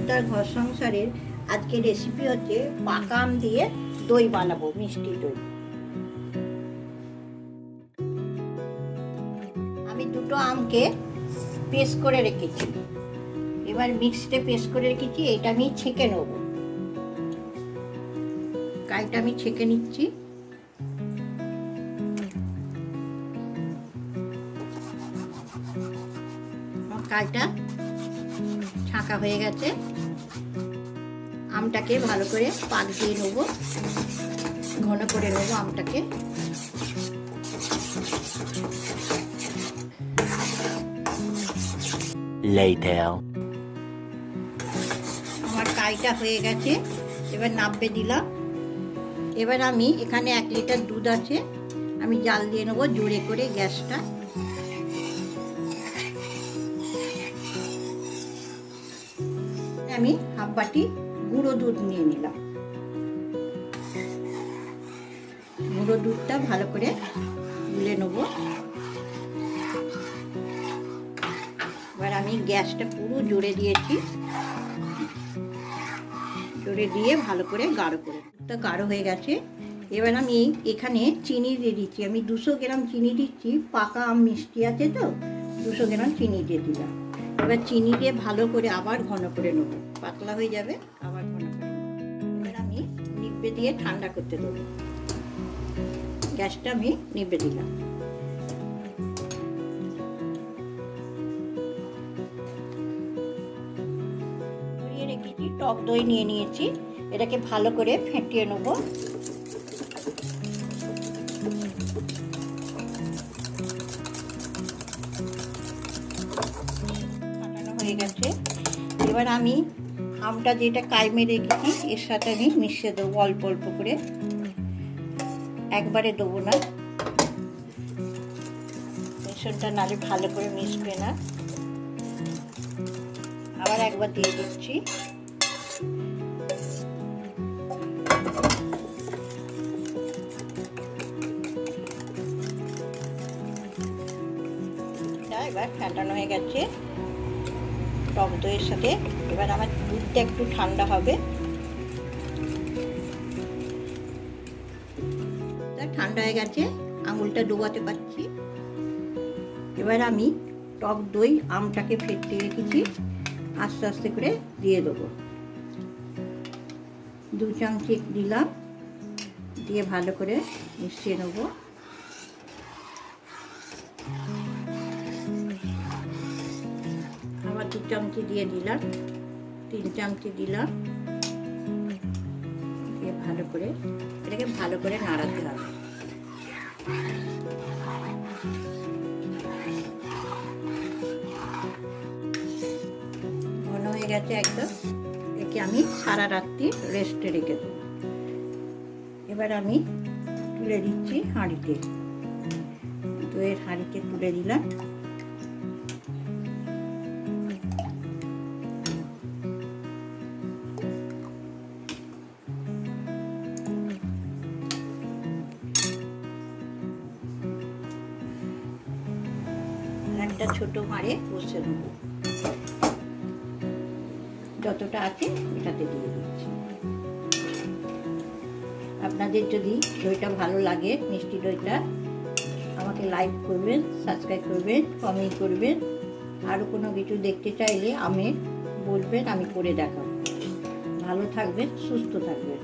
মজুমদার ঘর সংসারের আজকে রেসিপি হচ্ছে পাকা আম দিয়ে দই বানাবো, মিষ্টি দই। আমি দুটো আমকে পেস্ট করে রেখেছি, এবার মিক্সিতে পেস্ট করে রেখেছি। এটা আমি ছেঁকে নেব, কাইটা আমি ছেঁকে নিচ্ছি। কাইটা ছাঁকা হয়ে গেছে। আমটাকে ভালো করে পাক দিয়ে নেব, ঘন করে নেব আমটাকে। আমার কাইটা হয়ে গেছে, এবার নাববে দিলাম। এবার আমি এখানে 1 লিটার দুধ আছে, আমি জাল দিয়ে নেবো জোরে করে গ্যাসটা। আমি হাফ বাটি গুঁড়ো দুধ নিয়ে নিলাম। গুঁড়ো দুধটা ভালো করে গুলে নেব। এবার আমি গ্যাসটা পুরো জোরে দিয়েছি, জোরে দিয়ে ভালো করে গাঢ় করে, দুধটা গাঢ় হয়ে গেছে। এবার আমি এখানে চিনি দিয়ে দিচ্ছি। আমি 200 গ্রাম চিনি দিচ্ছি, পাকা আম মিষ্টি আছে তো 200 গ্রাম চিনি দিয়ে দিলাম। এবার চিনি দিয়ে ভালো করে আবার ঘন করে নেব, পাতলা হয়ে যাবে আবার ঘন করে নেব। এবার আমি নিব্বে দিয়ে ঠান্ডা করতে দেবো। গ্যাসটা আমি নিব্বে দিলাম। রেখেছি টক দই নিয়ে নিয়েছি, এটাকে ভালো করে ফেটিয়ে নেব। হয়ে গেছে। এবার আমি আমটা যেটা কাইমে রেখেছি এর সাথে আমি মিশিয়ে দেবো অল্প অল্প করে, একবারে দেবো না, মিশ্রণটা নালে ভালো করে মিশবে না। আবার একবার দিয়ে দিচ্ছি। এবার ফেটানো হয়ে গেছে টক দইয়ের সাথে। এবার আমার দুধটা একটু ঠান্ডা হবে, ঠান্ডা হয়ে গেছে, আঙুলটা ডোবাতে পারছি। এবার আমি টক দই আমটাকে ফেটে রেখেছি আস্তে আস্তে করে দিয়ে দেবো। 2 চামচ দিলাম, দিয়ে ভালো করে মিশিয়ে নেবো। আবার 2 চামচ দিয়ে দিলাম, 3 চামচ দিলাম, দিয়ে ভালো করে এটাকে ভালো করে নাড়াতে হবে। ঘন হয়ে গেছে একদম, একে আমি সারা রাত্রি রেস্টে রেখে দেবো। এবার আমি তুলে দিচ্ছি হাঁড়িতে, দইয়ের হাঁড়িতে তুলে দিলাম। একটা ছোট হাঁড়ে বসে নেব, যতটা আছে এটাতে দিয়ে দিচ্ছি। আপনাদের যদি দইটা ভালো লাগে, মিষ্টি দইটা, আমাকে লাইক করবেন, সাবস্ক্রাইব করবেন, কমেন্ট করবেন। আরও কোনো কিছু দেখতে চাইলে বলবেন, আমি করে দেখাবো। ভালো থাকবেন, সুস্থ থাকবেন।